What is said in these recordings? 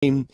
game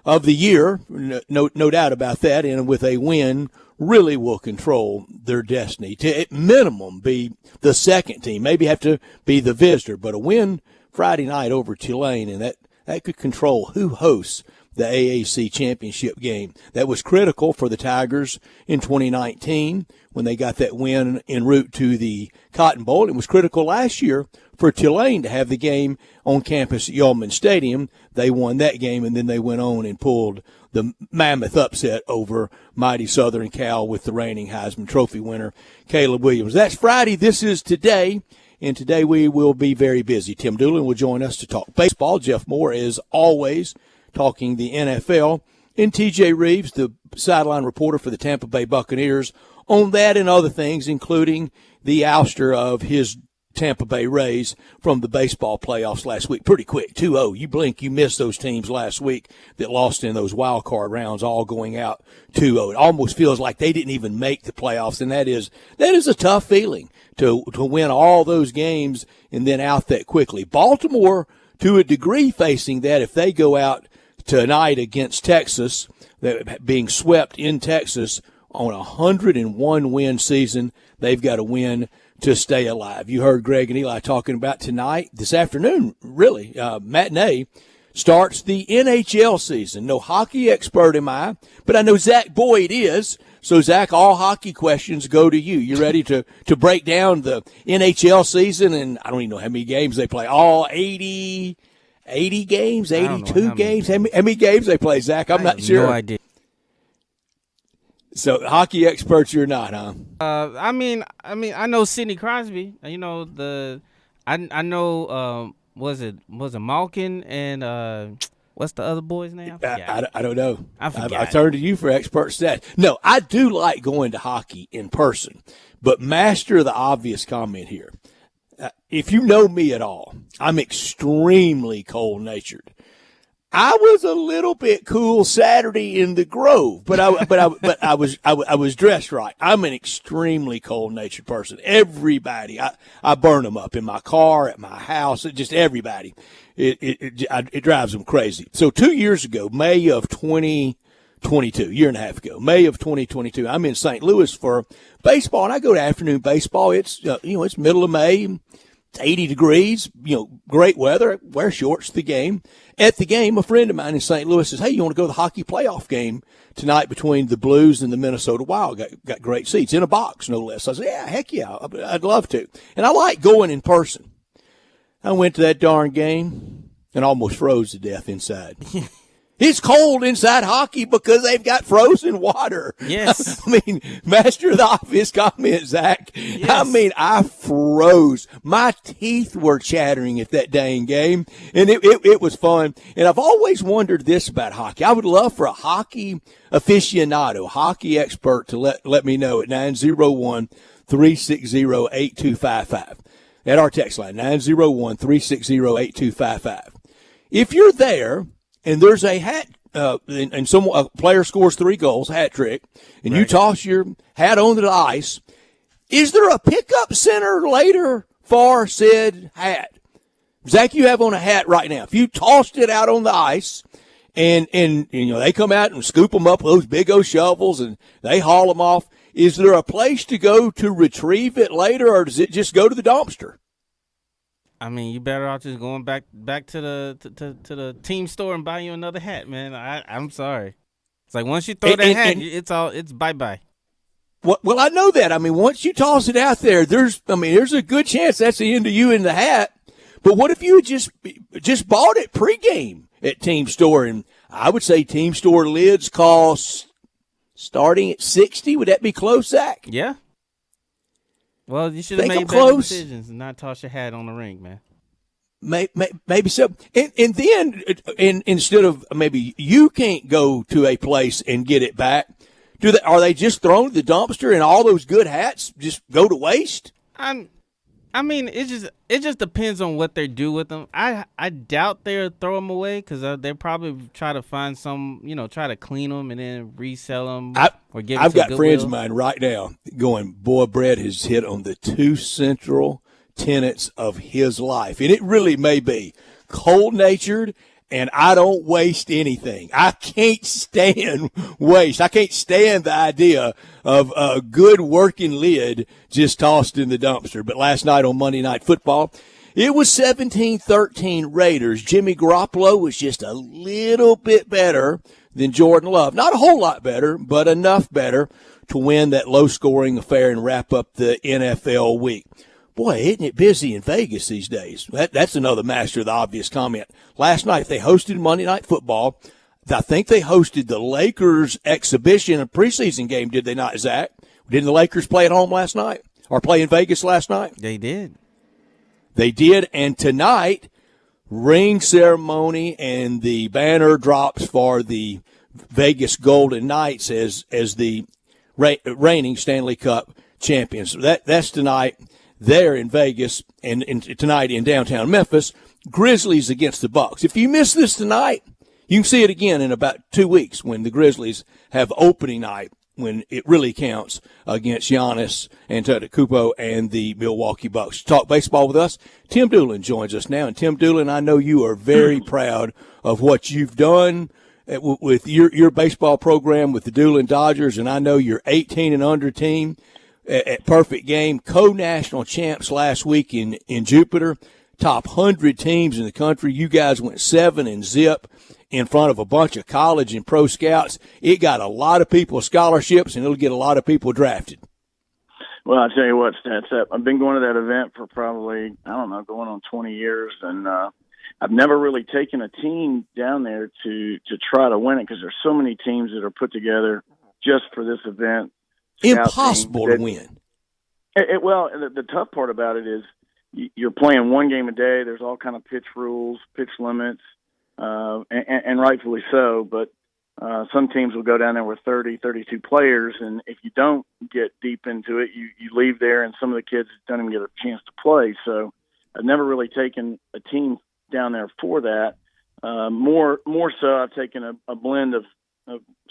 of the year, no doubt about that, and with a win really will control their destiny. To at minimum be the second team, maybe have to be the visitor, but a win Friday night over Tulane, and that could control who hosts the AAC championship game. That was critical for the Tigers in 2019 when they got that win en route to the Cotton Bowl. It was critical last year for Tulane to have the game on campus at Yeoman Stadium. They won that game, and then they went on and pulled the mammoth upset over mighty Southern Cal with the reigning Heisman Trophy winner, Caleb Williams. That's Friday. This is today. And today we will be very busy. Tim Doolin will join us to talk baseball. Jeff Moore, as always, talking the NFL. And TJ Reeves, the sideline reporter for the Tampa Bay Buccaneers, on that and other things, including the ouster of his Tampa Bay Rays from the baseball playoffs last week. Pretty quick, 2-0. You blink, you miss those teams last week that lost in those wild card rounds, all going out 2-0. It almost feels like they didn't even make the playoffs, and that is a tough feeling to win all those games and then out that quickly. Baltimore, to a degree, facing that if they go out tonight against Texas, being swept in Texas on a 101-win season, they've got to win to stay alive. You heard Greg and Eli talking about tonight, this afternoon, really, matinee, starts the NHL season. No hockey expert am I, but I know Zach Boyd is. So, Zach, all hockey questions go to you. You ready to break down the NHL season? And I don't even know how many games they play. All 80 games, 82 games. How many games they play, Zach? I'm not sure. No idea. So, hockey experts, you're not, huh? I mean, I know Sidney Crosby. You know I know. Was it Malkin and what's the other boy's name? I don't know. I forgot. I turned to you for expert stats. No, I do like going to hockey in person, but master the obvious comment here. If you know me at all, I'm extremely cold-natured. I was a little bit cool Saturday in the Grove, but I was dressed right. I'm an extremely cold-natured person. Everybody, I burn them up in my car, at my house, just everybody. It drives them crazy. So 2 years ago, May of 2022, year and a half ago, May of 2022, I'm in St. Louis for baseball, and I go to afternoon baseball. It's it's middle of May. It's 80 degrees, great weather. Wear shorts to the game. At the game, a friend of mine in St. Louis says, hey, you want to go to the hockey playoff game tonight between the Blues and the Minnesota Wild? Got great seats, in a box, no less. I said, yeah, heck yeah, I'd love to. And I like going in person. I went to that darn game and almost froze to death inside. It's cold inside hockey because they've got frozen water. Yes. I mean, master of the obvious comment, Zach. Yes. I mean, I froze. My teeth were chattering at that dang game, and it was fun. And I've always wondered this about hockey. I would love for a hockey aficionado, hockey expert to let me know at 901-360-8255. At our text line, 901-360-8255. If you're there, and there's a hat, and a player scores 3 goals, hat trick, and right, you toss your hat onto the ice. Is there a pickup center later for said hat? Zach, you have on a hat right now. If you tossed it out on the ice, and they come out and scoop them up with those big old shovels, and they haul them off, is there a place to go to retrieve it later, or does it just go to the dumpster? I mean, you better off just going back to the team store and buying you another hat, man. I'm sorry. It's like once you throw that hat, it's bye-bye. Well, I know that. I mean, once you toss it out there, there's a good chance that's the end of you in the hat. But what if you just bought it pregame at Team Store? And I would say Team Store lids cost starting at $60. Would that be close, Zach? Yeah. Well, you should have made better decisions and not toss your hat on the ring, man. Maybe so. And then instead of maybe you can't go to a place and get it back, are they just thrown to the dumpster and all those good hats just go to waste? I mean, it just depends on what they do with them. I doubt they'll throw them away because they probably try to find some, try to clean them and then resell them or give. I've got friends of mine right now going, boy, Brett has hit on the 2 central tenets of his life, and it really may be cold-natured and I don't waste anything. I can't stand waste. I can't stand the idea of a good working lid just tossed in the dumpster. But last night on Monday Night Football, it was 17-13 Raiders. Jimmy Garoppolo was just a little bit better than Jordan Love. Not a whole lot better, but enough better to win that low-scoring affair and wrap up the NFL week. Boy, isn't it busy in Vegas these days? That's another master of the obvious comment. Last night they hosted Monday Night Football. I think they hosted the Lakers exhibition, a preseason game, did they not, Zach? Didn't the Lakers play at home last night or play in Vegas last night? They did. They did, and tonight, ring ceremony and the banner drops for the Vegas Golden Knights as the reigning Stanley Cup champions. That's tonight there in Vegas and tonight in downtown Memphis. Grizzlies against the Bucks. If you miss this tonight, you can see it again in about 2 weeks when the Grizzlies have opening night, when it really counts against Giannis Antetokounmpo and the Milwaukee Bucks. To talk baseball with us, Tim Doolin joins us now. And Tim Doolin, I know you are very proud of what you've done with your baseball program with the Doolin Dodgers, and I know your 18 and under team at Perfect Game, co-national champs last week in Jupiter, top 100 teams in the country. You guys went 7-0 in front of a bunch of college and pro scouts. It got a lot of people scholarships, and it'll get a lot of people drafted. Well, I'll tell you what, Stats Up. I've been going to that event for probably, going on 20 years, and I've never really taken a team down there to try to win it because there's so many teams that are put together just for this event. Impossible to win. The tough part about it is you're playing one game a day. There's all kind of pitch rules, pitch limits, and rightfully so. But some teams will go down there with 30, 32 players, and if you don't get deep into it, you leave there, and some of the kids don't even get a chance to play. So I've never really taken a team down there for that. More so, I've taken a blend of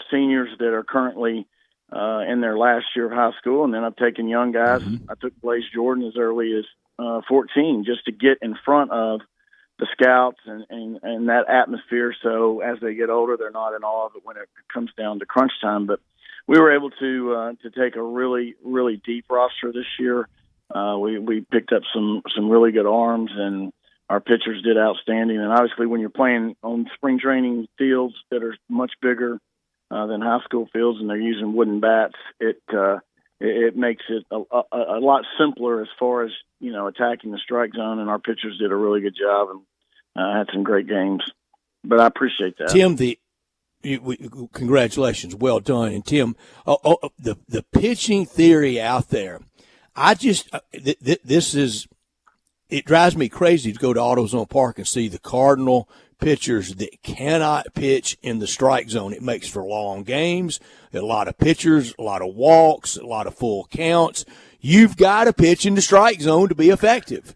seniors that are currently in their last year of high school, and then I've taken young guys. Mm-hmm. I took Blaze Jordan as early as 14 just to get in front of the scouts and that atmosphere, so as they get older, they're not in awe of it when it comes down to crunch time. But we were able to take a really, really deep roster this year. We picked up some really good arms, and our pitchers did outstanding. And obviously when you're playing on spring training fields that are much bigger than high school fields, and they're using wooden bats, it makes it a lot simpler as far as, attacking the strike zone, and our pitchers did a really good job and had some great games. But I appreciate that. Tim, congratulations. Well done. And Tim, the pitching theory out there, it drives me crazy to go to AutoZone Park and see the Cardinal pitchers that cannot pitch in the strike zone. It makes for long games, a lot of pitchers, a lot of walks, a lot of full counts. You've got to pitch in the strike zone to be effective.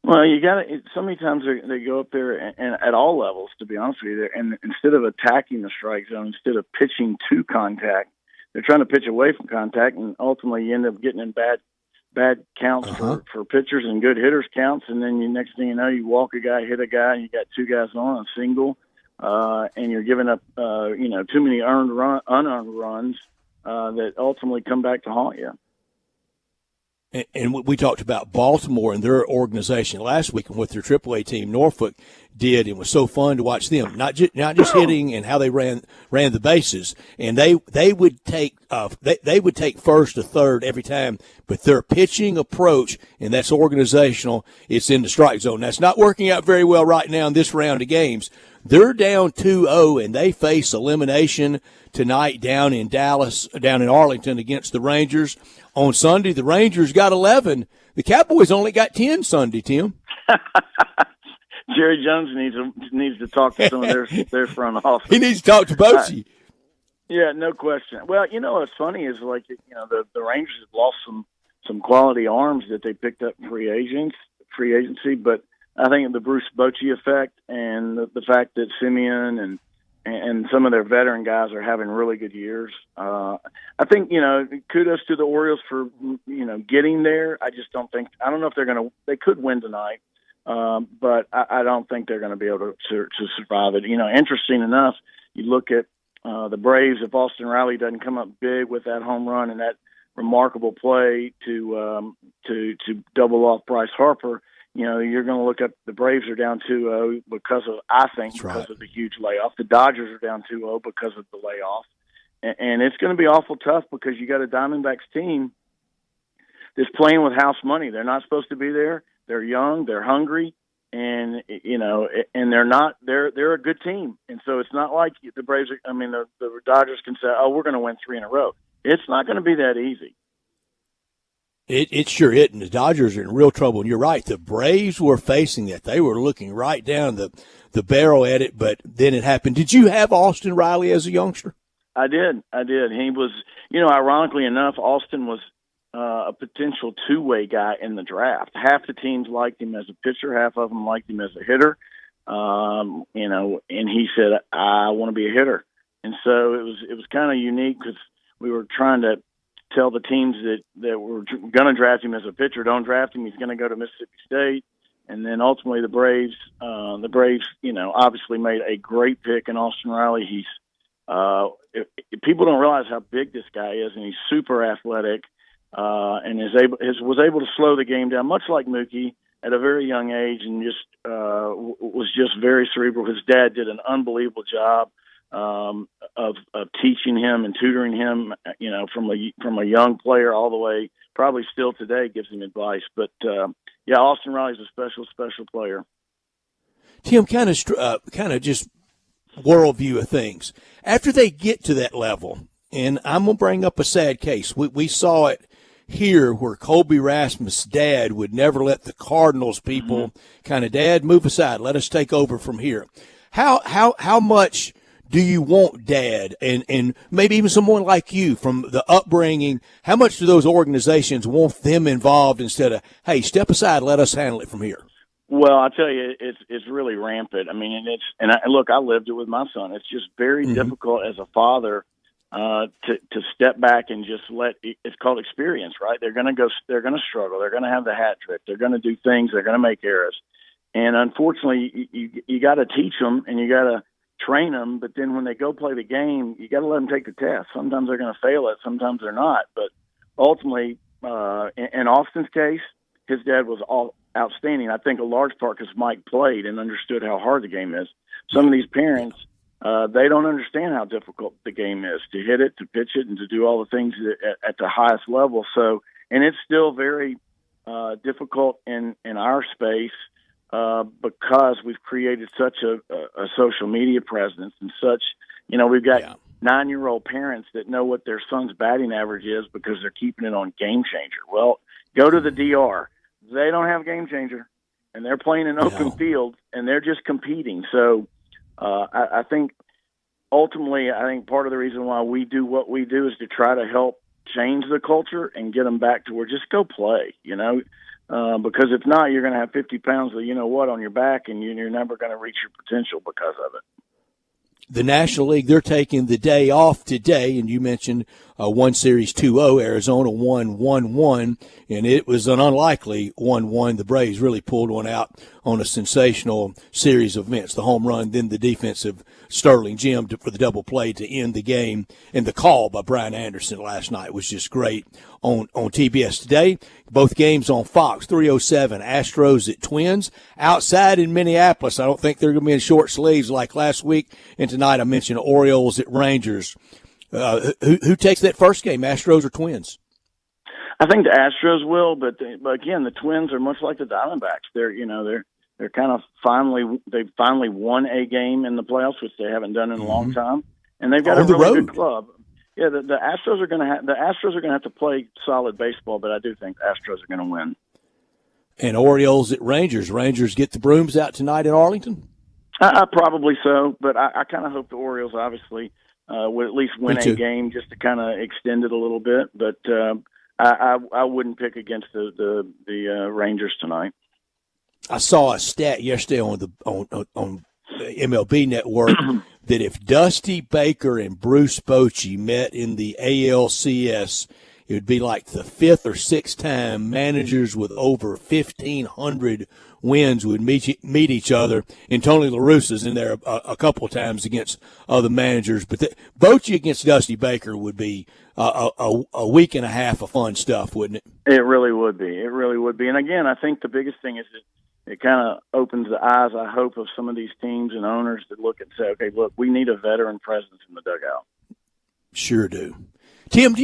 Well, you got to. So many times they go up there and at all levels, to be honest with you, and instead of attacking the strike zone, instead of pitching to contact, they're trying to pitch away from contact, and ultimately you end up getting in bad counts for pitchers and good hitters counts, and then next thing you know, you walk a guy, hit a guy, and you got two guys on a single, and you're giving up too many unearned runs that ultimately come back to haunt you. And we talked about Baltimore and their organization last week and what their AAA team Norfolk did. It was so fun to watch them, not just hitting and how they ran the bases. And they would take first to third every time, but their pitching approach, and that's organizational, it's in the strike zone. That's not working out very well right now in this round of games. They're down 2-0, and they face elimination tonight down in Arlington against the Rangers. On Sunday, the Rangers got 11. The Cowboys only got 10 Sunday, Tim. Jerry Jones needs to talk to some of their front office. He needs to talk to Bochy. Yeah, no question. Well, what's funny is the Rangers have lost some quality arms that they picked up in free agency, but I think the Bruce Bochy effect and the fact that Simeon and some of their veteran guys are having really good years. I think, kudos to the Orioles for, getting there. I don't know if they could win tonight, but I don't think they're going to be able to survive it. Interesting enough, you look at the Braves. If Austin Riley doesn't come up big with that home run and that remarkable play to double off Bryce Harper, you're going to look at the Braves are down 2-0 because of the huge layoff. The Dodgers are down 2-0 because of the layoff. And it's going to be awful tough because you got a Diamondbacks team that's playing with house money. They're not supposed to be there. They're young, they're hungry, and they're a good team. And so it's not like the Braves the Dodgers can say, "Oh, we're going to win 3 in a row." It's not going to be that easy. It sure isn't. The Dodgers are in real trouble, and you're right. The Braves were facing that. They were looking right down the barrel at it, but then it happened. Did you have Austin Riley as a youngster? I did. He was, ironically enough, Austin was a potential two-way guy in the draft. Half the teams liked him as a pitcher, half of them liked him as a hitter. And he said, "I want to be a hitter." And so it was kind of unique because we were trying to tell the teams that were going to draft him as a pitcher, don't draft him. He's going to go to Mississippi State. And then ultimately the Braves, obviously made a great pick in Austin Riley. He's people don't realize how big this guy is, and he's super athletic. And was able to slow the game down, much like Mookie at a very young age, and just was just very cerebral. His dad did an unbelievable job of teaching him and tutoring him, from a young player all the way, probably still today gives him advice. But Austin Riley's a special player. Tim, kind of just worldview of things. After they get to that level, and I'm going to bring up a sad case. We saw it here where Colby Rasmus' dad would never let the Cardinals people kind of, "Dad, move aside. Let us take over from here." How much do you want Dad and maybe even someone like you from the upbringing, how much do those organizations want them involved instead of, "Hey, step aside, let us handle it from here"? Well, I tell you, it's really rampant. I mean, look, I lived it with my son. It's just very difficult as a father to step back and just it's called experience, right? They're going to struggle. They're going to have the hat trick. They're going to do things. They're going to make errors. And unfortunately, you got to teach them and you got to train them. But then when they go play the game, you got to let them take the test. Sometimes they're going to fail it. Sometimes they're not. But ultimately, in Austin's case, his dad was all outstanding. I think a large part because Mike played and understood how hard the game is. Some of these parents, they don't understand how difficult the game is to hit it, to pitch it, and to do all the things at the highest level. So, and it's still very difficult in our space because we've created such a social media presence and such. We've got 9-year-old parents that know what their son's batting average is because they're keeping it on Game Changer. Well, go to the DR. They don't have Game Changer, and they're playing in open field, and they're just competing. So I think ultimately, part of the reason why we do what we do is to try to help change the culture and get them back to where just go play, because if not, you're going to have 50 pounds of on your back, and you're never going to reach your potential because of it. The National League, they're taking the day off today, and you mentioned one series 2-0, Arizona won 1-1, and it was an unlikely 1-1. The Braves really pulled one out on a sensational series of events, the home run, then the defensive Sterling Jim for the double play to end the game, and the call by Brian Anderson last night was just great on TBS. Today, both games on Fox, 3:07, Astros at Twins. Outside in Minneapolis, I don't think they're going to be in short sleeves like last week, and tonight I mentioned Orioles at Rangers. Who takes that first game, Astros or Twins? I think the Astros will, but again, the Twins are much like the Diamondbacks. They're kind of they've finally won a game in the playoffs, which they haven't done in a long time, and they've got a really good club. Yeah, the Astros are going to have to play solid baseball, but I do think the Astros are going to win. And Orioles at Rangers. Rangers get the brooms out tonight in Arlington? Probably so, but I kind of hope the Orioles obviously would at least win a game just to kind of extend it a little bit. But I wouldn't pick against the Rangers tonight. I saw a stat yesterday on the MLB Network that if Dusty Baker and Bruce Bochy met in the ALCS, it would be like the 5th or 6th time managers with over 1,500 wins would meet each other. And Tony La Russa's in there a couple of times against other managers. But Bochy against Dusty Baker would be a week and a half of fun stuff, wouldn't it? It really would be. It really would be. And again, I think the biggest thing is that it kind of opens the eyes, I hope, of some of these teams and owners to look and say, okay, look, we need a veteran presence in the dugout. Sure do. Tim,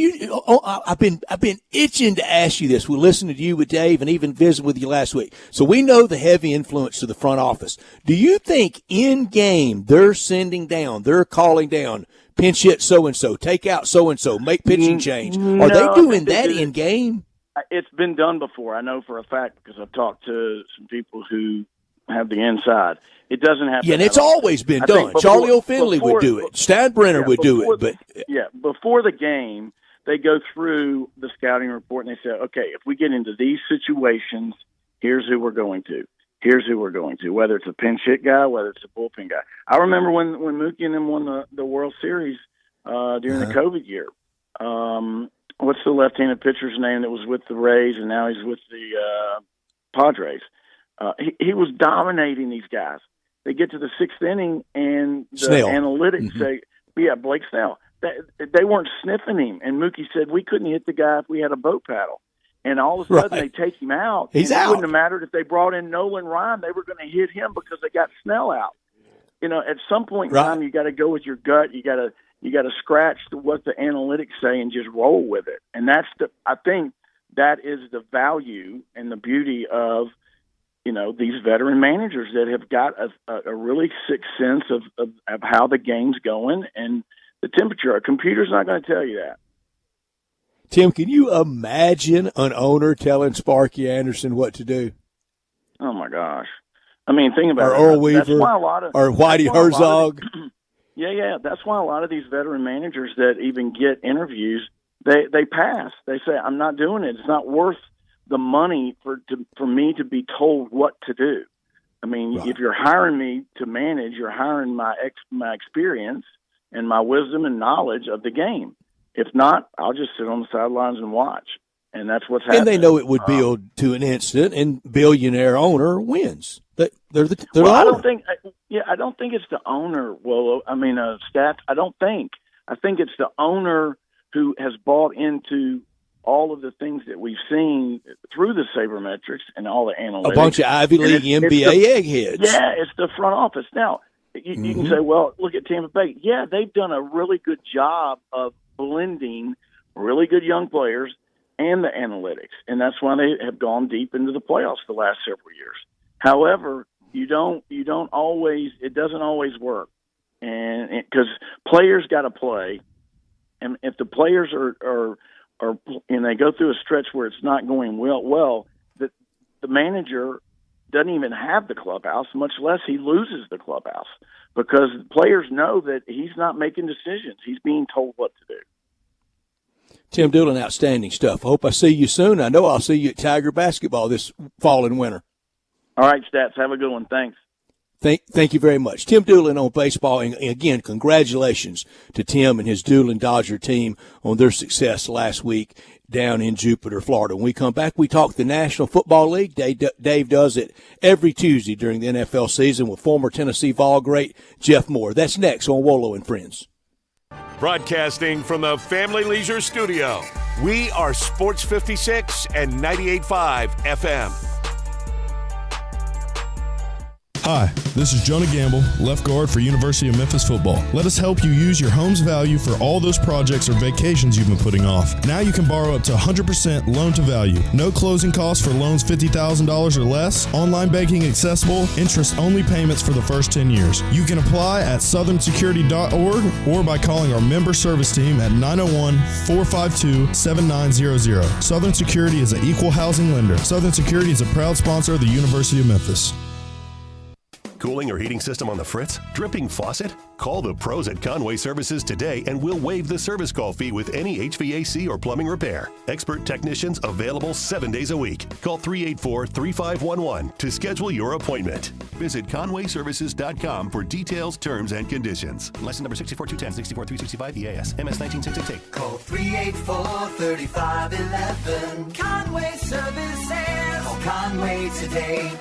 I've been itching to ask you this. We listened to you with Dave and even visited with you last week. So we know the heavy influence to the front office. Do you think in game they're they're calling down, pinch hit so-and-so, take out so-and-so, make pitching change? Are they doing that in game? It's been done before. I know for a fact because I've talked to some people who have the inside. It doesn't happen. Yeah, and it's always been done. Charlie O'Finley would do it. Steinbrenner would do it. But before the game, they go through the scouting report and they say, okay, if we get into these situations, here's who we're going to. Here's who we're going to, whether it's a pinch hit guy, whether it's a bullpen guy. I remember when Mookie and them won the World Series during the COVID year. What's the left-handed pitcher's name that was with the Rays and now he's with the Padres? He was dominating these guys. They get to the sixth inning, and the analytics say, Blake Snell. They weren't sniffing him. And Mookie said, we couldn't hit the guy if we had a boat paddle. And all of a sudden, they take him out. He's out. It wouldn't have mattered if they brought in Nolan Ryan. They were going to hit him because they got Snell out. You know, at some point in time, you got to go with your gut. You got to scratch what the analytics say and just roll with it. And I think that is the value and the beauty of, you know, these veteran managers that have got a really sixth sense of how the game's going and the temperature. A computer's not going to tell you that. Tim, can you imagine an owner telling Sparky Anderson what to do? Oh, my gosh. I mean, think about it. Or Earl Weaver, that's why a lot of, or Whitey Herzog. Yeah. That's why a lot of these veteran managers that even get interviews, they pass. They say, I'm not doing it. It's not worth the money for me to be told what to do. I mean, if you're hiring me to manage, you're hiring my experience and my wisdom and knowledge of the game. If not, I'll just sit on the sidelines and watch. And that's what's happening. And they know it would build to an instant, and billionaire owner wins. They're the I don't think it's the owner, Wolo. I mean, Stats. I don't think. I think it's the owner who has bought into all of the things that we've seen through the sabermetrics and all the analytics. A bunch of Ivy League NBA eggheads. Yeah, it's the front office. Now, you can say, well, look at Tampa Bay. Yeah, they've done a really good job of blending really good young players and the analytics, and that's why they have gone deep into the playoffs the last several years. However, it doesn't always work, and because players got to play, and if the players are and they go through a stretch where it's not going well, the manager doesn't even have the clubhouse, much less he loses the clubhouse, because players know that he's not making decisions. He's being told what to do. Tim Doolin, outstanding stuff. I hope I see you soon. I know I'll see you at Tiger basketball this fall and winter. All right, Stats. Have a good one. Thanks. Thank you very much. Tim Doolin on baseball. And again, congratulations to Tim and his Doolin Dodger team on their success last week down in Jupiter, Florida. When we come back, we talk the National Football League. Dave does it every Tuesday during the NFL season with former Tennessee Vol great Jeff Moore. That's next on Wolo and Friends. Broadcasting from the Family Leisure Studio, we are Sports 56 and 98.5 FM. Hi, this is Jonah Gamble, left guard for University of Memphis football. Let us help you use your home's value for all those projects or vacations you've been putting off. Now you can borrow up to 100% loan to value. No closing costs for loans $50,000 or less. Online banking accessible. Interest-only payments for the first 10 years. You can apply at southernsecurity.org or by calling our member service team at 901-452-7900. Southern Security is an equal housing lender. Southern Security is a proud sponsor of the University of Memphis. Cooling or heating system on the fritz? Dripping faucet? Call the pros at Conway Services today and we'll waive the service call fee with any HVAC or plumbing repair. Expert technicians available 7 days a week. Call 384-3511 to schedule your appointment. Visit conwayservices.com for details, terms, and conditions. License number 64210, 64365 EAS, MS 19668. Call 384-3511. Conway Services. Call Conway today.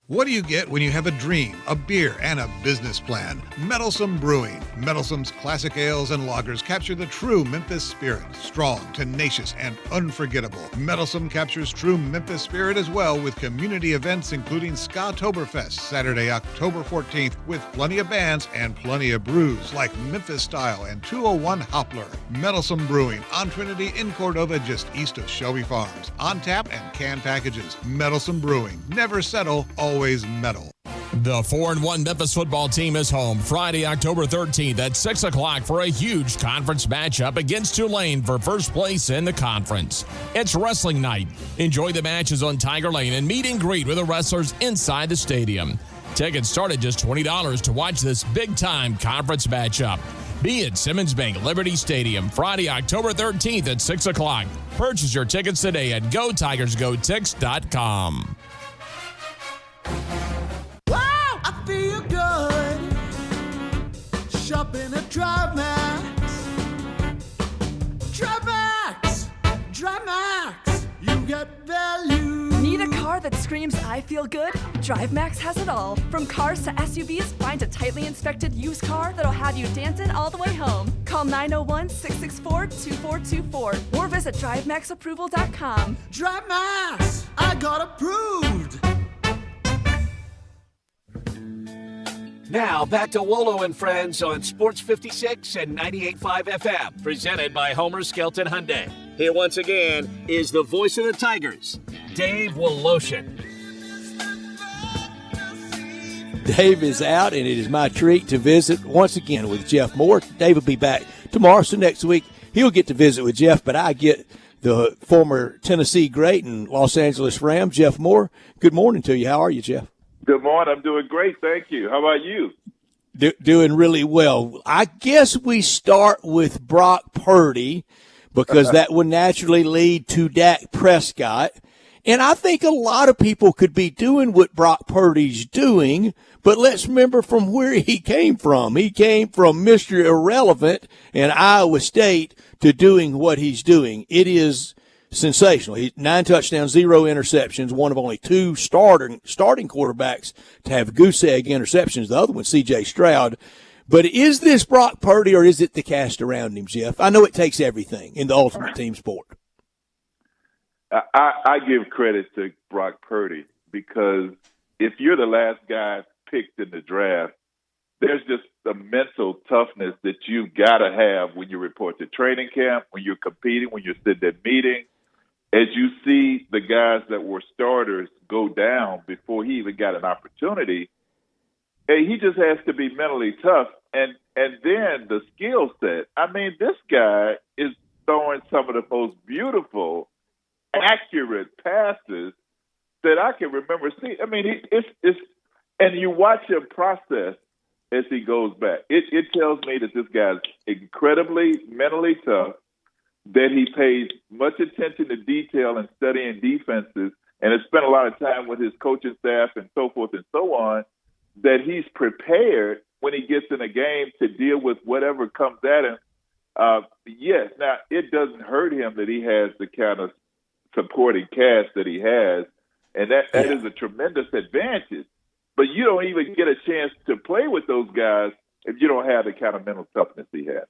What do you get when you have a dream, a beer, and a business plan? Meddlesome Brewing. Meddlesome's classic ales and lagers capture the true Memphis spirit. Strong, tenacious, and unforgettable. Meddlesome captures true Memphis spirit as well with community events including Ska-toberfest, Saturday, October 14th, with plenty of bands and plenty of brews like Memphis Style and 201 Hopler. Meddlesome Brewing on Trinity in Cordova, just east of Shelby Farms. On tap and can packages. Meddlesome Brewing. Never settle, always metal. The 4-1 Memphis football team is home Friday, October 13th at 6 o'clock for a huge conference matchup against Tulane for first place in the conference. It's wrestling night. Enjoy the matches on Tiger Lane and meet and greet with the wrestlers inside the stadium. Tickets start at just $20 to watch this big-time conference matchup. Be at Simmons Bank Liberty Stadium Friday, October 13th at 6 o'clock. Purchase your tickets today at GoTigersGoTix.com. Wow, I feel good shopping at DriveMax. DriveMax, you get value. Need a car that screams I feel good? DriveMax has it all. From cars to SUVs, find a tightly inspected used car that'll have you dancing all the way home. Call 901-664-2424 or visit DriveMaxApproval.com. DriveMax, I got approved. Now, back to Wolo and Friends on Sports 56 and 98.5 FM, presented by Homer Skelton Hyundai. Here once again is the voice of the Tigers, Dave Woloshin. Dave is out, and it is my treat to visit once again with Jeff Moore. Dave will be back tomorrow, so next week he'll get to visit with Jeff, but I get the former Tennessee great and Los Angeles Ram, Jeff Moore. Good morning to you. How are you, Jeff? Good morning. I'm doing great. Thank you. How about you? Doing really well. I guess we start with Brock Purdy because that would naturally lead to Dak Prescott. And I think a lot of people could be doing what Brock Purdy's doing, but let's remember from where he came from. He came from Mr. Irrelevant in Iowa State to doing what he's doing. It is sensational. 9 touchdowns, 0 interceptions, one of only 2 starting quarterbacks to have goose egg interceptions. The other one, C.J. Stroud. But is this Brock Purdy or is it the cast around him, Jeff? I know it takes everything in the ultimate team sport. I give credit to Brock Purdy because if you're the last guy picked in the draft, there's just the mental toughness that you've got to have when you report to training camp, when you're competing, when you're sitting at meetings. As you see the guys that were starters go down before he even got an opportunity, he just has to be mentally tough. And then the skill set. I mean, this guy is throwing some of the most beautiful, accurate passes that I can remember seeing. I mean, it's and you watch him process as he goes back. It tells me that this guy's incredibly mentally tough, that he pays much attention to detail and studying defenses, and has spent a lot of time with his coaching staff and so forth and so on, that he's prepared when he gets in a game to deal with whatever comes at him. Yes, now it doesn't hurt him that he has the kind of supporting cast that he has, and that is a tremendous advantage. But you don't even get a chance to play with those guys if you don't have the kind of mental toughness he has.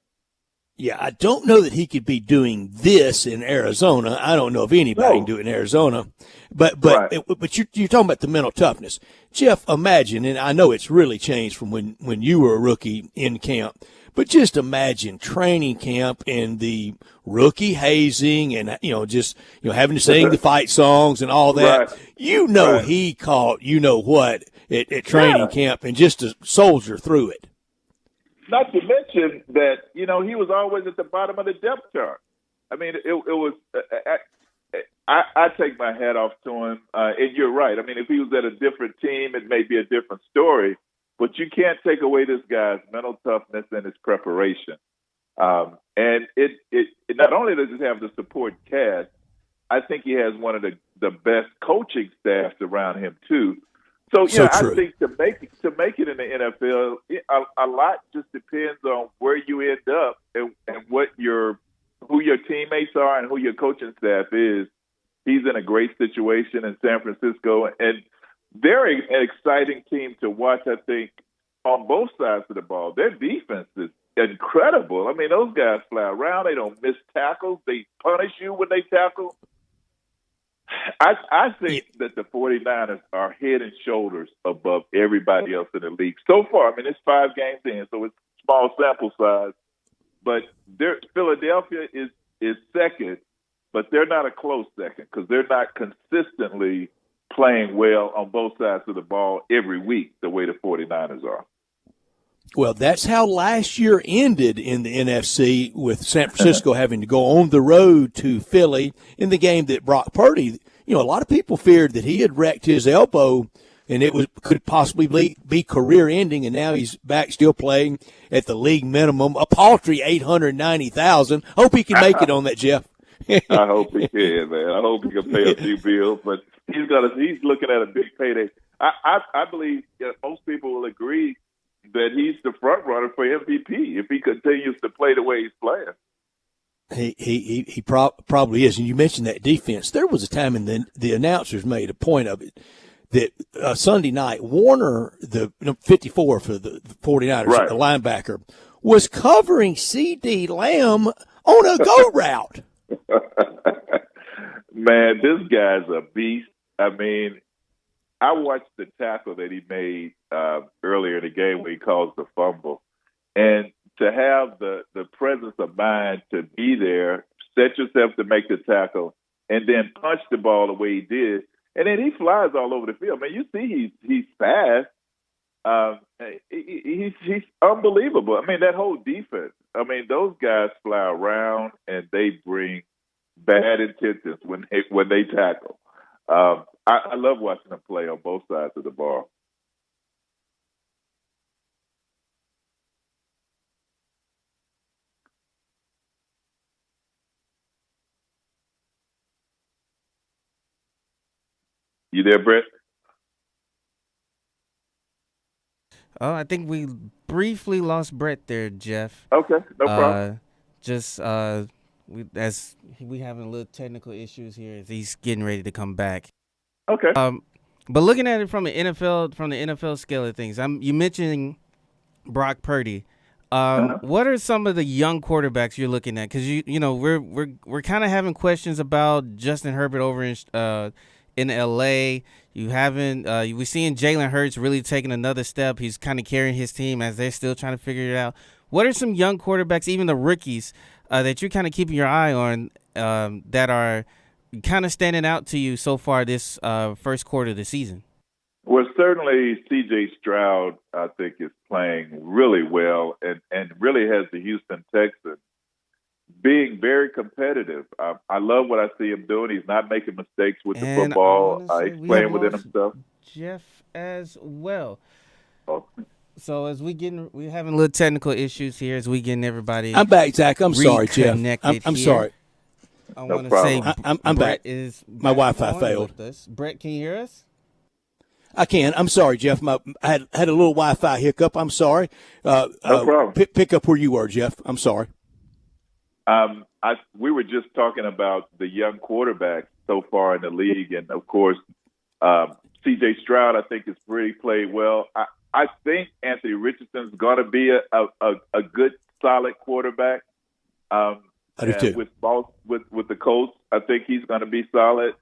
Yeah, I don't know that he could be doing this in Arizona. I don't know if anybody can do it in Arizona. But you're talking about the mental toughness. Jeff, imagine, and I know it's really changed from when you were a rookie in camp, but just imagine training camp and the rookie hazing and, having to sing the fight songs and all that. Right. He caught what at training camp and just to soldier through it. Not to mention that, he was always at the bottom of the depth chart. I mean, it was I take my hat off to him. And you're right. I mean, if he was at a different team, it may be a different story. But you can't take away this guy's mental toughness and his preparation. And it not only does it have the support cast, I think he has one of the best coaching staffs around him, too. So, I think to make it in the NFL, a lot just depends on where you end up and who your teammates are and who your coaching staff is. He's in a great situation in San Francisco, and they're an exciting team to watch, I think, on both sides of the ball. Their defense is incredible. I mean, those guys fly around. They don't miss tackles. They punish you when they tackle. I think that the 49ers are head and shoulders above everybody else in the league. So far, I mean, it's 5 games in, so it's small sample size. But Philadelphia is second, but they're not a close second because they're not consistently playing well on both sides of the ball every week the way the 49ers are. Well, that's how last year ended in the NFC, with San Francisco having to go on the road to Philly in the game that Brock Purdy, a lot of people feared that he had wrecked his elbow and it could possibly be career ending, and now he's back still playing at the league minimum, a paltry $890,000. Hope he can make it on that, Jeff. I hope he can, man. I hope he can pay a few bills, but he's looking at a big payday. I believe most people will agree that he's the front runner for MVP if he continues to play the way he's playing. He probably is. And you mentioned that defense. There was a time, and the announcers made a point of it, that Sunday night, Warner, the 54 for the 49ers, right, the linebacker, was covering C.D. Lamb on a go route. Man, this guy's a beast. I mean, I watched the tackle that he made earlier in the game where he caused the fumble. And to have the presence of mind to be there, set yourself to make the tackle, and then punch the ball the way he did. And then he flies all over the field. Man, you see he's fast. He's unbelievable. I mean, that whole defense. I mean, those guys fly around and they bring bad intentions when they tackle. I love watching them play on both sides of the ball. You there, Brett? Oh, I think we briefly lost Brett there, Jeff. Okay, no problem. We having a little technical issues here as he's getting ready to come back. Okay. But looking at it from the NFL scale of things, you mentioning Brock Purdy. What are some of the young quarterbacks you're looking at? Because we're kind of having questions about Justin Herbert over in LA. We're seeing Jalen Hurts really taking another step. He's kind of carrying his team as they're still trying to figure it out. What are some young quarterbacks, even the rookies, that you're kind of keeping your eye on that are kind of standing out to you so far this first quarter of the season? Well, certainly C.J. Stroud, I think, is playing really well and really has the Houston Texans being very competitive. I love what I see him doing. He's not making mistakes with the football. He's playing within himself. Jeff as well. Oh. So as we're having a little technical issues here as we getting everybody. I'm back, Zach. I'm sorry, Jeff. I'm sorry. I want to say I'm back. My Wi-Fi failed. Brett, can you hear us? I can. I'm sorry, Jeff. I had a little Wi-Fi hiccup. I'm sorry. No problem. Pick up where you were, Jeff. I'm sorry. We were just talking about the young quarterbacks so far in the league, and of course, C.J. Stroud, I think, has really played well. I think Anthony Richardson's going to be a good, solid quarterback. I do too. With the Colts, I think he's going to be solid.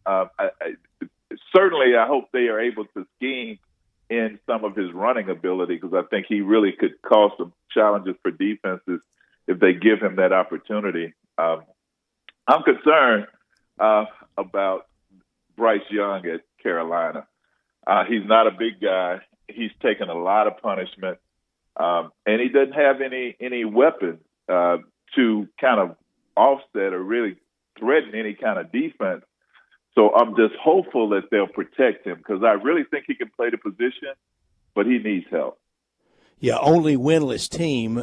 Certainly, I hope they are able to scheme in some of his running ability, because I think he really could cause some challenges for defenses if they give him that opportunity. I'm concerned about Bryce Young at Carolina. He's not a big guy. He's taken a lot of punishment, and he doesn't have any weapons to kind of offset or really threaten any kind of defense. So I'm just hopeful that they'll protect him, because I really think he can play the position, but he needs help. Yeah, only winless team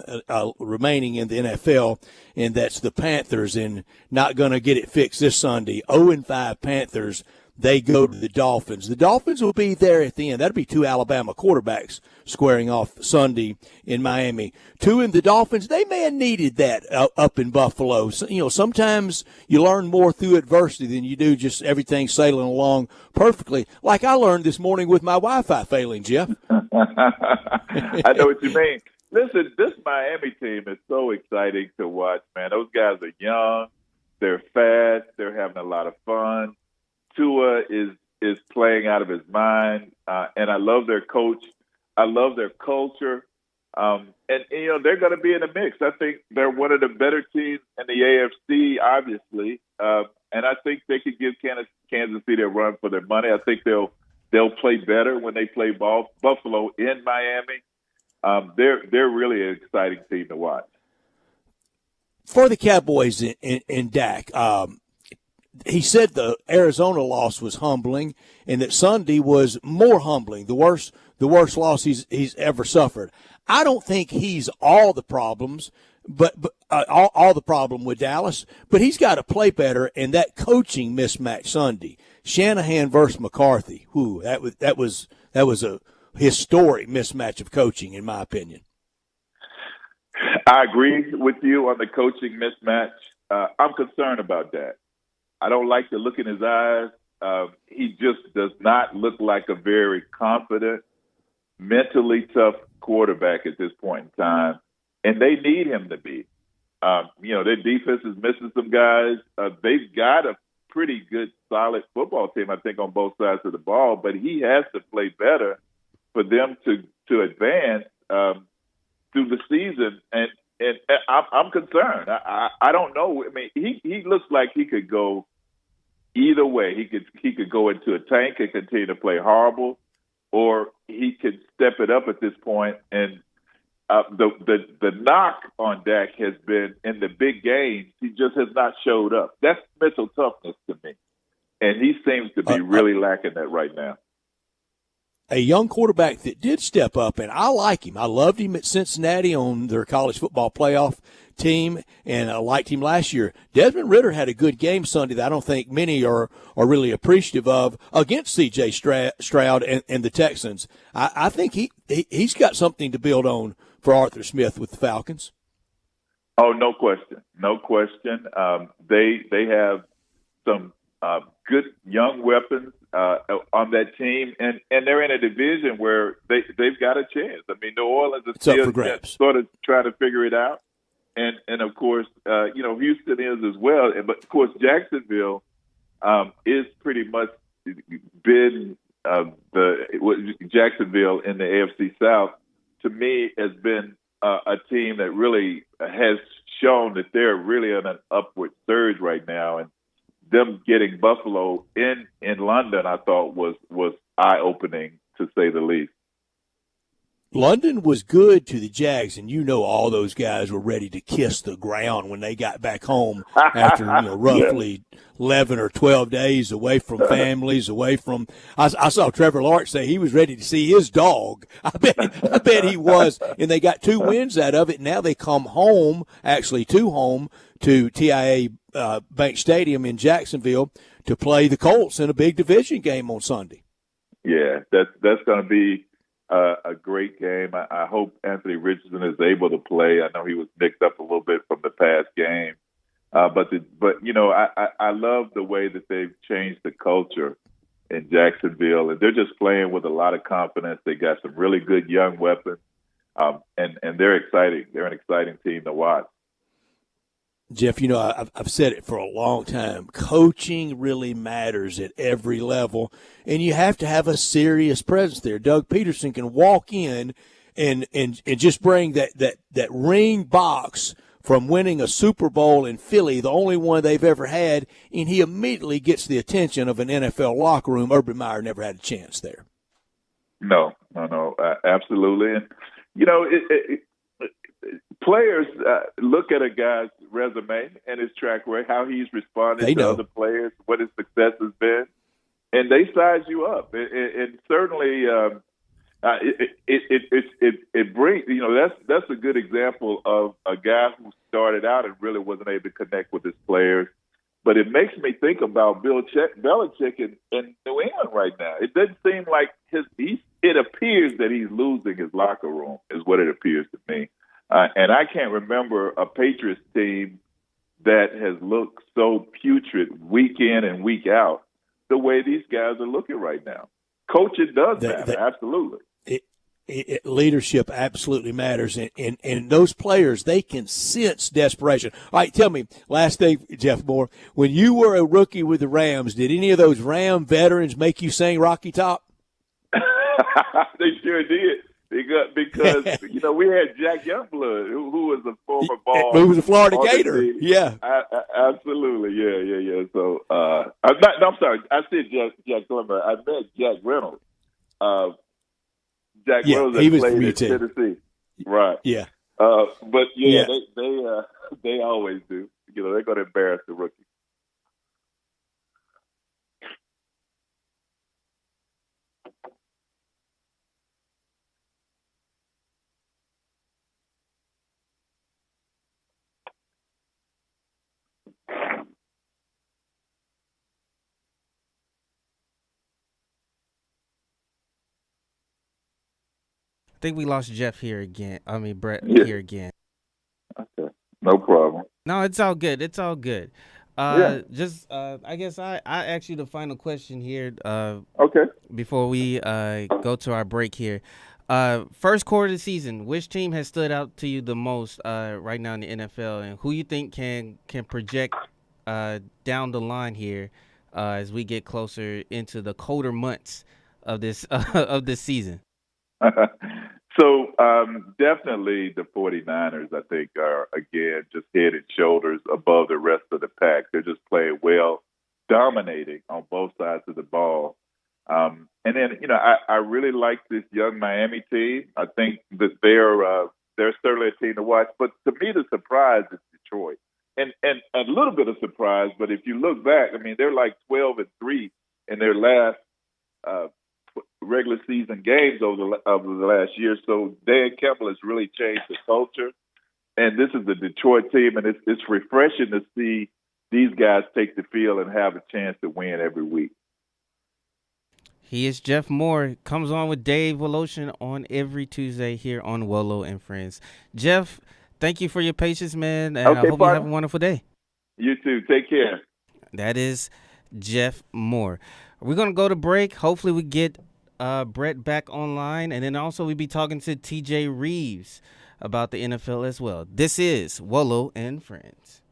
remaining in the NFL, and that's the Panthers, and not going to get it fixed this Sunday. 0-5 Panthers. they go to the Dolphins. The Dolphins will be there at the end. That'll be two Alabama quarterbacks squaring off Sunday in Miami. Two in the Dolphins, they may have needed that up in Buffalo. So, sometimes you learn more through adversity than you do just everything sailing along perfectly, like I learned this morning with my Wi-Fi failing, Jeff. I know what you mean. Listen, this Miami team is so exciting to watch, man. Those guys are young. They're fast. They're having a lot of fun. Tua is playing out of his mind, and I love their coach. I love their culture, and they're going to be in the mix. I think they're one of the better teams in the AFC, obviously, and I think they could give Kansas City a run for their money. I think they'll play better when they play Buffalo in Miami. They're really an exciting team to watch. For the Cowboys in Dak, he said the Arizona loss was humbling, and that Sunday was more humbling, the worst loss he's ever suffered. I don't think he's all the problems, but all the problem with Dallas, but he's got to play better. And that coaching mismatch Sunday, Shanahan versus McCarthy, that was a historic mismatch of coaching, in my opinion. I agree with you on the coaching mismatch. I'm concerned about that. I don't like the look in his eyes. He just does not look like a very confident, mentally tough quarterback at this point in time, and they need him to be. Their defense is missing some guys. They've got a pretty good, solid football team, I think, on both sides of the ball, but he has to play better for them to advance through the season, and I'm concerned. I don't know. I mean, he looks like he could go either way. He could go into a tank and continue to play horrible, or he could step it up at this point. And the knock on Dak has been in the big games, he just has not showed up. That's mental toughness to me, and he seems to be really lacking that right now. A young quarterback that did step up, and I like him. I loved him at Cincinnati on their college football playoff team, and I liked him last year. Desmond Ridder had a good game Sunday that I don't think many are really appreciative of against C.J. Stroud and the Texans. I think he's got something to build on for Arthur Smith with the Falcons. Oh, no question. No question. They have some good young weapons on that team, and they're in a division where they've got a chance. I mean, New Orleans is still sort of trying to figure it out, and of course, Houston is as well. But of course, Jacksonville is pretty much been Jacksonville in the AFC South. To me, has been a team that really has shown that they're really on an upward surge right now, and them getting Buffalo in London, I thought was eye-opening, to say the least. London was good to the Jags, and all those guys were ready to kiss the ground when they got back home after roughly 11 or 12 days away from families, away from. I saw Trevor Lawrence say he was ready to see his dog. I bet he was, and they got 2 wins out of it. Now they come home, actually 2 home to TIA Bank Stadium in Jacksonville to play the Colts in a big division game on Sunday. Yeah, that's going to be a great game. I hope Anthony Richardson is able to play. I know he was nicked up a little bit from the past game, but I love the way that they've changed the culture in Jacksonville, and they're just playing with a lot of confidence. They got some really good young weapons, and they're exciting. They're an exciting team to watch. Jeff, I've said it for a long time. Coaching really matters at every level, and you have to have a serious presence there. Doug Peterson can walk in and just bring that ring box from winning a Super Bowl in Philly, the only one they've ever had, and he immediately gets the attention of an NFL locker room. Urban Meyer never had a chance there. No, absolutely. And, players look at a guy's resume and his track record, how he's responded to other players, what his success has been, and they size you up. And certainly, it brings that's a good example of a guy who started out and really wasn't able to connect with his players. But it makes me think about Belichick in New England right now. It doesn't seem like it appears that he's losing his locker room is what it appears to me. And I can't remember a Patriots team that has looked so putrid week in and week out the way these guys are looking right now. Coaching does matter, absolutely. Leadership absolutely matters, and those players, they can sense desperation. All right, tell me, last thing, Jeff Moore, when you were a rookie with the Rams, did any of those Ram veterans make you sing Rocky Top? They sure did. Because we had Jack Youngblood, who was a former ball. Who was a Florida Gator. Yeah. Absolutely. Yeah. So, I'm sorry. I said Jack Thornburg. I meant Jack Reynolds. Jack Reynolds he was played from in UT. Tennessee. Right. Yeah. But, they always do. They're going to embarrass the rookie. I think we lost Jeff here again. Brett here again. Okay. No problem. No, it's all good. It's all good. I guess I ask you the final question here. Okay. Before we go to our break here. First quarter of the season, which team has stood out to you the most right now in the NFL, and who you think can project down the line here as we get closer into the colder months of this season? So definitely the 49ers, I think, are, again, just head and shoulders above the rest of the pack. They're just playing well, dominating on both sides of the ball. And then, I really like this young Miami team. I think that they're certainly a team to watch. But to me, the surprise is Detroit. And a little bit of surprise, but if you look back, they're like 12-3 in their last regular season games over the last year. So Dan Campbell has really changed the culture. And this is the Detroit team, and it's refreshing to see these guys take the field and have a chance to win every week. He is Jeff Moore. Comes on with Dave Woloshin on every Tuesday here on Wolo and Friends. Jeff, thank you for your patience, man, and I hope you have a wonderful day. You too. Take care. That is Jeff Moore. We're going to go to break. Hopefully we get Brett back online, and then also we'll be talking to TJ Reeves about the NFL as well. This is Wolo and Friends.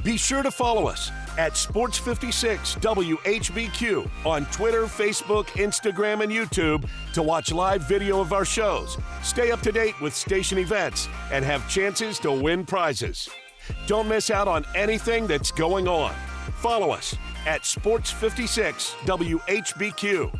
Be sure to follow us at Sports56 WHBQ on Twitter, Facebook, Instagram, and YouTube to watch live video of our shows, stay up to date with station events, and have chances to win prizes. Don't miss out on anything that's going on. Follow us at Sports56 WHBQ.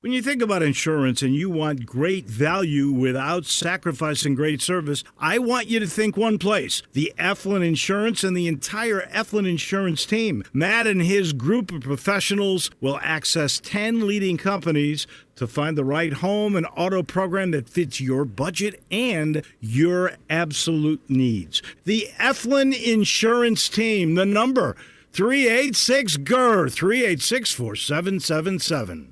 When you think about insurance and you want great value without sacrificing great service, I want you to think one place: the Eflin Insurance and the entire Eflin Insurance team. Matt and his group of professionals will access 10 leading companies to find the right home and auto program that fits your budget and your absolute needs. The Eflin Insurance team, the number 386-GER, 386-4777.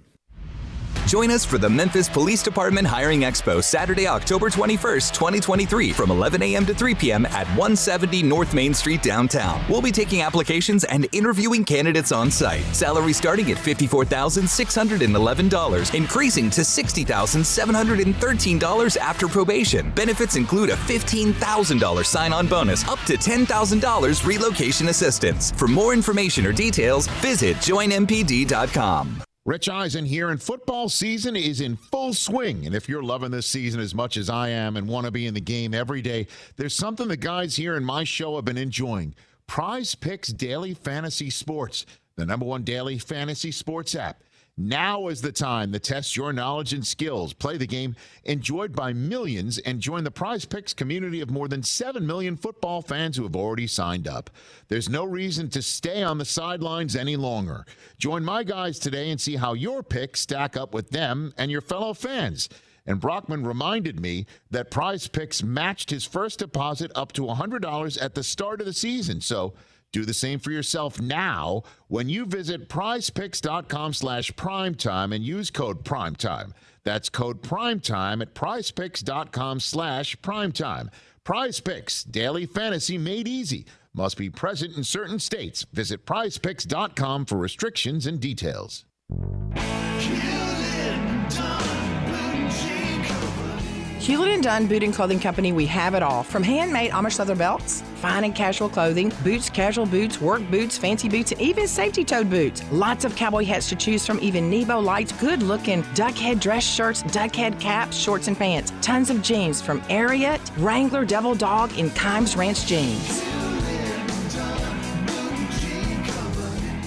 Join us for the Memphis Police Department Hiring Expo, Saturday, October 21st, 2023, from 11 a.m. to 3 p.m. at 170 North Main Street, downtown. We'll be taking applications and interviewing candidates on site. Salary starting at $54,611, increasing to $60,713 after probation. Benefits include a $15,000 sign-on bonus, up to $10,000 relocation assistance. For more information or details, visit joinmpd.com. Rich Eisen here, and football season is in full swing. And if you're loving this season as much as I am and want to be in the game every day, there's something the guys here in my show have been enjoying. Prize Picks Daily Fantasy Sports, the #1 daily fantasy sports app. Now is the time to test your knowledge and skills. Play the game enjoyed by millions and join the Prize Picks community of more than 7 million football fans who have already signed up. There's no reason to stay on the sidelines any longer. Join my guys today and see how your picks stack up with them and your fellow fans. And Brockman reminded me that Prize Picks matched his first deposit up to $100 at the start of the season. So do the same for yourself now when you visit prizepicks.com/primetime and use code primetime. That's code primetime at prizepicks.com/primetime. Prize Picks, daily fantasy made easy. Must be present in certain states. Visit prizepicks.com for restrictions and details. Hewlett & Dunn Boot and Clothing Company, we have it all. From handmade Amish leather belts, fine and casual clothing, boots, casual boots, work boots, fancy boots, and even safety-toed boots. Lots of cowboy hats to choose from, even Nebo lights, good-looking duck head dress shirts, duck head caps, shorts, and pants. Tons of jeans from Ariat, Wrangler, Devil Dog, and Kimes Ranch jeans.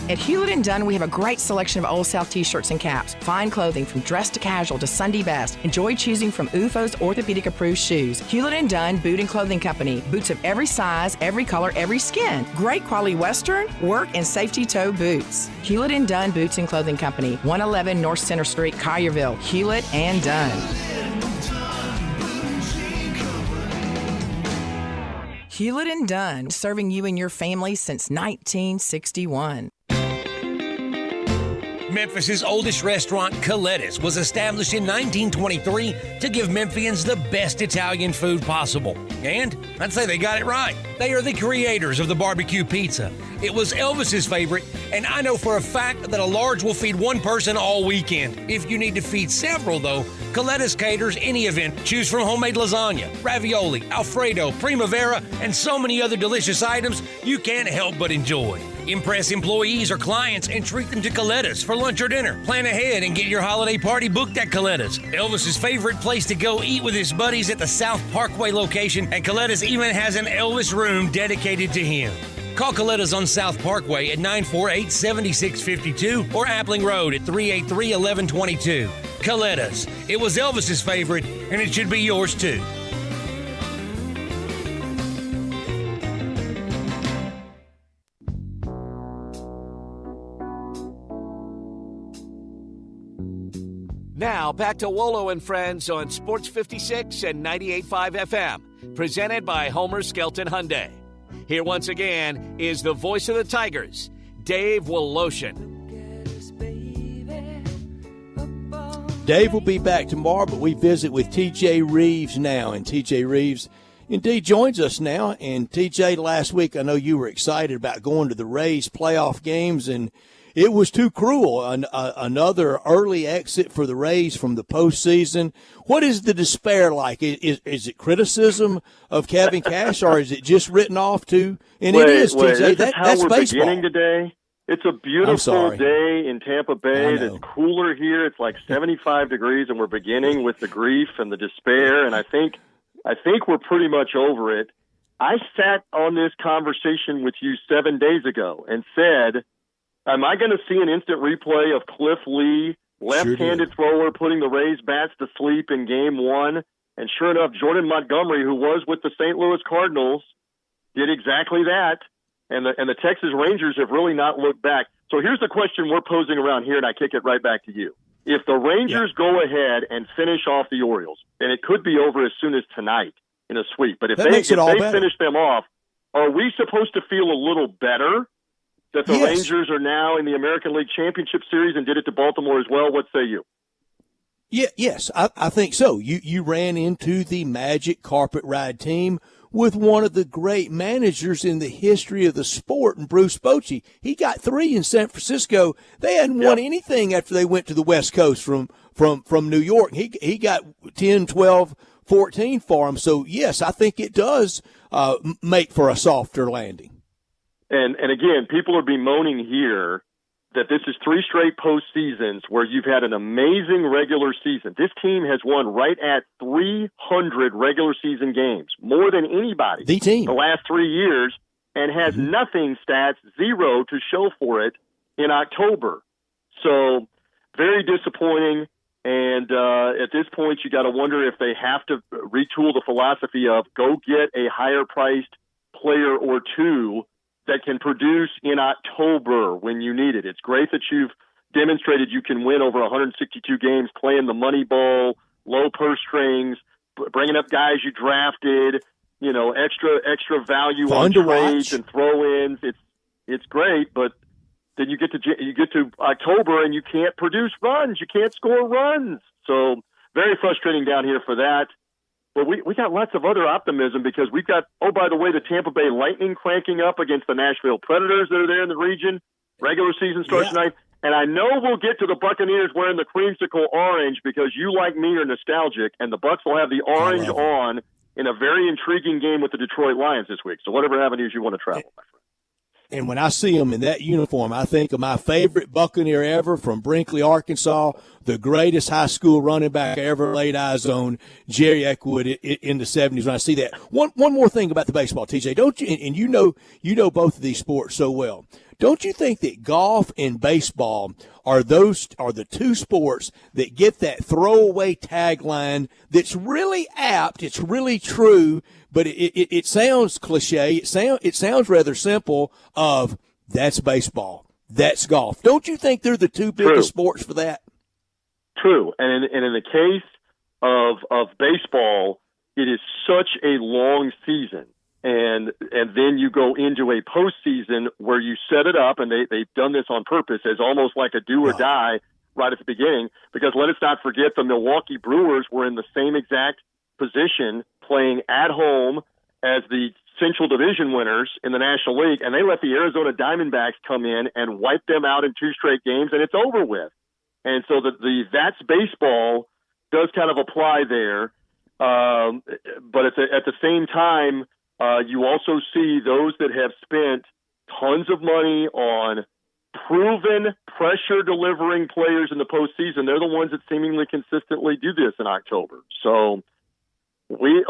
At Hewlett & Dunn, we have a great selection of Old South t-shirts and caps. Fine clothing from dress to casual to Sunday best. Enjoy choosing from UFO's orthopedic-approved shoes. Hewlett & Dunn Boot and Clothing Company. Boots of every size, every color, every skin. Great quality Western, work, and safety toe boots. Hewlett & Dunn Boots and Clothing Company. 111 North Center Street, Collierville. Hewlett & Dunn. Hewlett & Dunn, serving you and your family since 1961. Memphis' oldest restaurant, Coletta's, was established in 1923 to give Memphians the best Italian food possible. And I'd say they got it right. They are the creators of the barbecue pizza. It was Elvis's favorite, and I know for a fact that a large will feed one person all weekend. If you need to feed several, though, Coletta's caters any event. Choose from homemade lasagna, ravioli, Alfredo, primavera, and so many other delicious items you can't help but enjoy. Impress employees or clients and treat them to Coletta's for lunch or dinner. Plan ahead and get your holiday party booked at Coletta's. Elvis's favorite place to go eat with his buddies at the South Parkway location, and Coletta's even has an Elvis room dedicated to him. Call Coletta's on South Parkway at 948-7652 or Appling Road at 383-1122. Coletta's. It was Elvis's favorite, and it should be yours too. Now, back to Wolo and Friends on Sports 56 and 98.5 FM, presented by Homer Skelton Hyundai. Here once again is the voice of the Tigers, Dave Woloshin. Dave will be back tomorrow, but we visit with TJ Reeves now, and TJ Reeves indeed joins us now. And TJ, last week I know you were excited about going to the Rays playoff games, and it was too cruel. Another early exit for the Rays from the postseason. What is the despair like? Is it criticism of Kevin Cash, or is it just written off to? And it is, TJ. That's we're baseball. Beginning today. It's a beautiful day in Tampa Bay. It's cooler here. It's like 75 degrees, and we're beginning with the grief and the despair. And I think we're pretty much over it. I sat on this conversation with you 7 days ago and said, am I going to see an instant replay of Cliff Lee, left-handed thrower, putting the Rays bats to sleep in Game 1? And sure enough, Jordan Montgomery, who was with the St. Louis Cardinals, did exactly that. And the Texas Rangers have really not looked back. So here's the question we're posing around here, and I kick it right back to you. If the Rangers go ahead and finish off the Orioles, and it could be over as soon as tonight in a sweep, but if they finish them off, are we supposed to feel a little better that the Rangers are now in the American League Championship Series and did it to Baltimore as well? What say you? Yeah, yes, I think so. You ran into the Magic Carpet Ride team with one of the great managers in the history of the sport, and Bruce Bochy. He got 3 in San Francisco. They hadn't won anything after they went to the West Coast from New York. He got 10, 12, 14 for them. So, yes, I think it does make for a softer landing. And again, people are bemoaning here that this is 3 straight postseasons where you've had an amazing regular season. This team has won right at 300 regular season games, more than anybody the last 3 years, and has nothing stats, 0 to show for it in October. So very disappointing. And at this point, you got to wonder if they have to retool the philosophy of go get a higher priced player or two that can produce in October when you need it. It's great that you've demonstrated you can win over 162 games playing the money ball, low purse strings, bringing up guys you drafted, extra value on trades and throw-ins. It's great, but then you get to October and you can't produce runs. You can't score runs. So very frustrating down here for that. But we got lots of other optimism because we've got, oh, by the way, the Tampa Bay Lightning cranking up against the Nashville Predators that are there in the region. Regular season starts tonight. And I know we'll get to the Buccaneers wearing the creamsicle orange because you, like me, are nostalgic, and the Bucs will have the orange on in a very intriguing game with the Detroit Lions this week. So whatever avenues you want to travel, my friend. And when I see them in that uniform, I think of my favorite Buccaneer ever from Brinkley, Arkansas, the greatest high school running back I ever laid eyes on, Jerry Eckwood, in the 70s. When I see that, one more thing about the baseball, TJ, don't you? And you know both of these sports so well. Don't you think that golf and baseball are the two sports that get that throwaway tagline that's really apt, it's really true, but it sounds cliche, it sounds rather simple of that's baseball, that's golf. Don't you think they're the two biggest sports for that? True. And in the case of baseball, it is such a long season. And then you go into a postseason where you set it up, and they've done this on purpose as almost like a do or die right at the beginning, because let us not forget the Milwaukee Brewers were in the same exact position playing at home as the Central Division winners in the National League, and they let the Arizona Diamondbacks come in and wipe them out in 2 straight games, and it's over with. And so the that's baseball does kind of apply there. But at the same time, you also see those that have spent tons of money on proven pressure-delivering players in the postseason. They're the ones that seemingly consistently do this in October. So we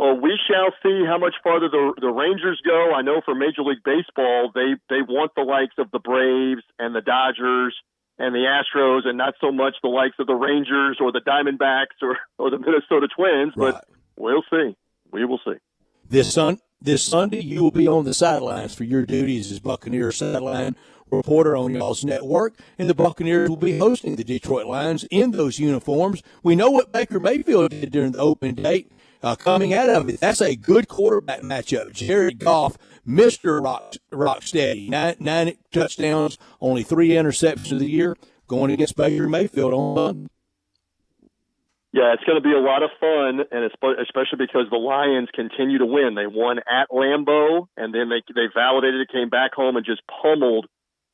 shall see how much farther the Rangers go. I know for Major League Baseball, they want the likes of the Braves and the Dodgers and the Astros, and not so much the likes of the Rangers or the Diamondbacks or the Minnesota Twins. Right. But we'll see. We will see. This Sunday, you will be on the sidelines for your duties as Buccaneers sideline reporter on y'all's network, and the Buccaneers will be hosting the Detroit Lions in those uniforms. We know what Baker Mayfield did during the open date. Coming out of it, that's a good quarterback matchup. Jared Goff, Mr. Rocksteady, 9 touchdowns, only 3 interceptions of the year, going against Baker Mayfield on Monday. Yeah, it's going to be a lot of fun, and especially because the Lions continue to win. They won at Lambeau, and then they validated it, came back home, and just pummeled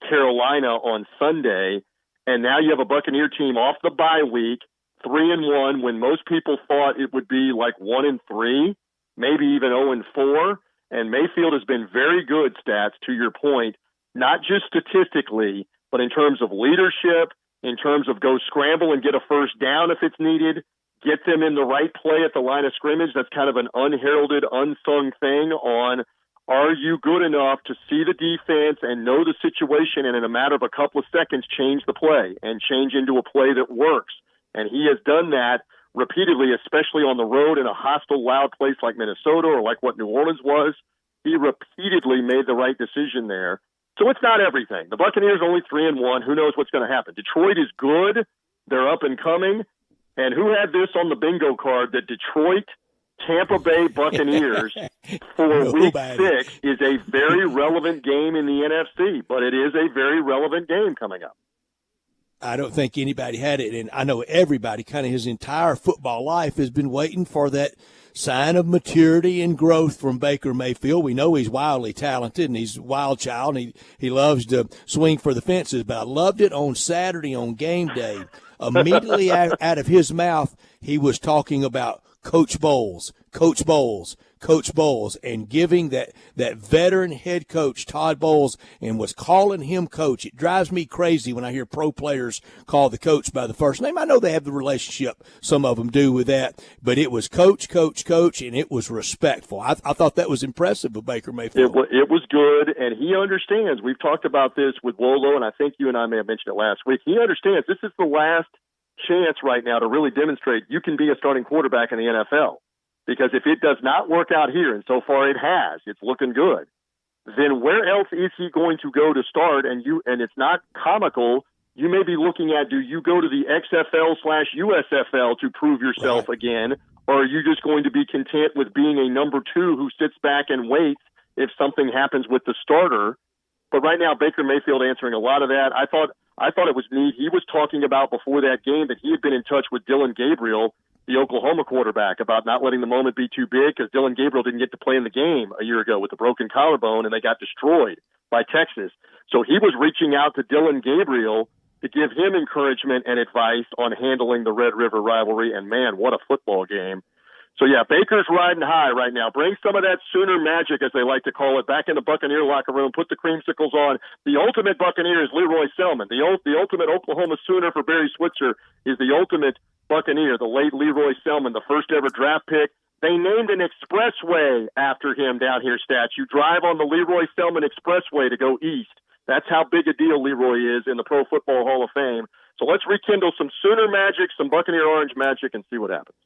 Carolina on Sunday. And now you have a Buccaneer team off the bye week, 3-1, when most people thought it would be like 1-3, maybe even 0-4. And Mayfield has been very good, Stats, to your point, not just statistically, but in terms of leadership, in terms of go scramble and get a first down if it's needed, get them in the right play at the line of scrimmage. That's kind of an unheralded, unsung thing on, are you good enough to see the defense and know the situation and in a matter of a couple of seconds change the play and change into a play that works? And he has done that repeatedly, especially on the road in a hostile, loud place like Minnesota or like what New Orleans was. He repeatedly made the right decision there. So it's not everything. The Buccaneers are only 3-1. Who knows what's going to happen? Detroit is good. They're up and coming. And who had this on the bingo card that Detroit, Tampa Bay Buccaneers for Week 6 is a very relevant game in the NFC, but it is a very relevant game coming up. I don't think anybody had it, and I know everybody kind of his entire football life has been waiting for that sign of maturity and growth from Baker Mayfield. We know he's wildly talented, and he's a wild child, and he loves to swing for the fences, but I loved it on Saturday on game day. Immediately out of his mouth, he was talking about Coach Bowles, Coach Bowles, Coach Bowles, and giving that veteran head coach, Todd Bowles, and was calling him coach. It drives me crazy when I hear pro players call the coach by the first name. I know they have the relationship, some of them do with that, but it was coach, coach, coach, and it was respectful. I thought that was impressive of Baker Mayfield. It was good, and he understands. We've talked about this with Wolo, and I think you and I may have mentioned it last week. He understands this is the last chance right now to really demonstrate you can be a starting quarterback in the NFL. Because if it does not work out here, and so far it has, it's looking good, then where else is he going to go to start? And it's not comical you may be looking at, do you go to the XFL/USFL to prove yourself again, or are you just going to be content with being a number 2 who sits back and waits if something happens with the starter? But right now, Baker Mayfield answering a lot of that. I thought it was neat. He was talking about before that game that he had been in touch with Dylan Gabriel, the Oklahoma quarterback, about not letting the moment be too big because Dylan Gabriel didn't get to play in the game a year ago with a broken collarbone, and they got destroyed by Texas. So he was reaching out to Dylan Gabriel to give him encouragement and advice on handling the Red River rivalry, and man, what a football game. So, yeah, Baker's riding high right now. Bring some of that Sooner magic, as they like to call it, back in the Buccaneer locker room. Put the creamsicles on. The ultimate Buccaneer is Leroy Selman. The ultimate Oklahoma Sooner for Barry Switzer is the ultimate Buccaneer, the late Leroy Selman, the first ever draft pick. They named an expressway after him down here, Stats. You drive on the Leroy Selman Expressway to go east. That's how big a deal Leroy is in the Pro Football Hall of Fame. So let's rekindle some Sooner magic, some Buccaneer orange magic, and see what happens.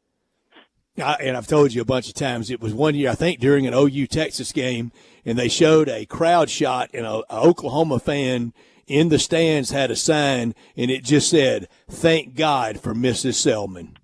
And I've told you a bunch of times, it was one year, I think, during an OU-Texas game, and they showed a crowd shot, and an Oklahoma fan in the stands had a sign, and it just said, "Thank God for Mrs. Selman."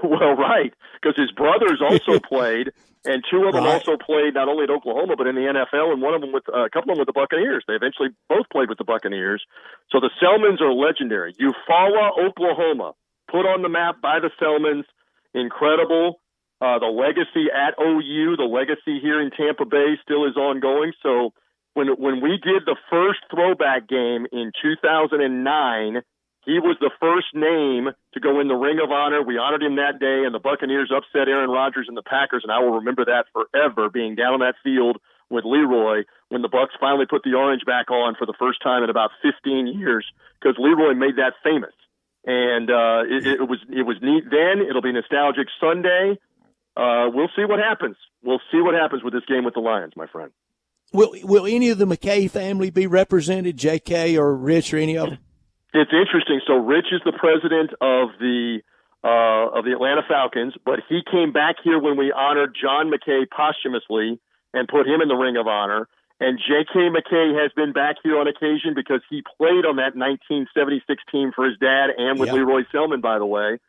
Well, right, because his brothers also played, and 2 of them also played not only at Oklahoma but in the NFL, and one of them with a couple of them with the Buccaneers. They eventually both played with the Buccaneers. So the Selmans are legendary. Eufaula, Oklahoma, put on the map by the Selmans, incredible. The legacy at OU, the legacy here in Tampa Bay still is ongoing. So when we did the first throwback game in 2009, he was the first name to go in the Ring of Honor. We honored him that day, and the Buccaneers upset Aaron Rodgers and the Packers, and I will remember that forever, being down on that field with Leroy when the Bucs finally put the orange back on for the first time in about 15 years, because Leroy made that famous. And it was neat then. It'll be nostalgic Sunday. We'll see what happens. We'll see what happens with this game with the Lions, my friend. Will any of the McKay family be represented, J.K. or Rich or any of them? It's interesting. So Rich is the president of the Atlanta Falcons, but he came back here when we honored John McKay posthumously and put him in the Ring of Honor. And J.K. McKay has been back here on occasion because he played on that 1976 team for his dad and with Leroy Selman, by the way.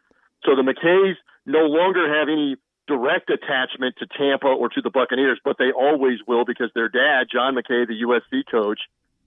So the McKays no longer have any direct attachment to Tampa or to the Buccaneers, but they always will because their dad, John McKay, the USC coach,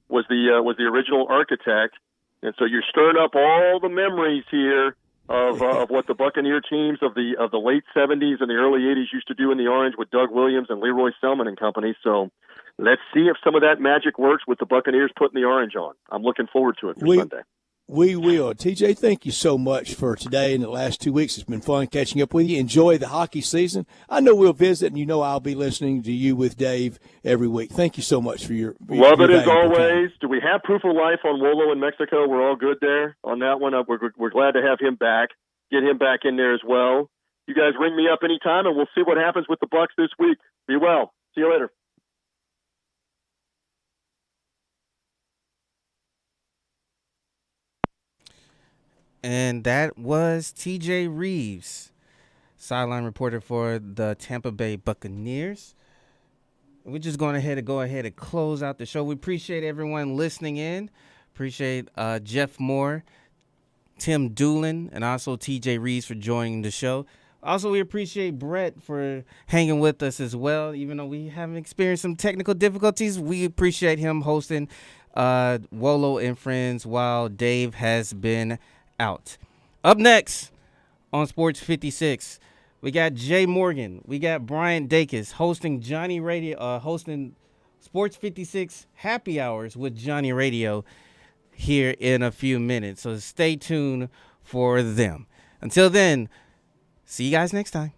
was the original architect. And so you're stirring up all the memories here of what the Buccaneer teams of the late 70s and the early 80s used to do in the orange with Doug Williams and Leroy Selman and company. So let's see if some of that magic works with the Buccaneers putting the orange on. I'm looking forward to it for Sunday. We will. TJ, thank you so much for today and the last 2 weeks. It's been fun catching up with you. Enjoy the hockey season. I know we'll visit, and you know I'll be listening to you with Dave every week. Thank you so much for your love your it as always. time. Do we have proof of life on Wolo in Mexico? We're all good there on that one. We're glad to have him back. Get him back in there as well. You guys ring me up anytime, and we'll see what happens with the Bucs this week. Be well. See you later. And that was TJ Reeves, sideline reporter for the Tampa Bay Buccaneers. We're just going to go ahead and close out the show. We appreciate everyone listening in. Appreciate Jeff Moore, Tim Doolin, and also TJ Reeves for joining the show. Also, we appreciate Brett for hanging with us as well. Even though we haven't experienced some technical difficulties, we appreciate him hosting Wolo and Friends while Dave has been out. Up next on Sports 56, we got Jay Morgan. We got Brian Dacus hosting hosting Sports 56 Happy Hours with Johnny Radio here in a few minutes. So stay tuned for them. Until then, see you guys next time.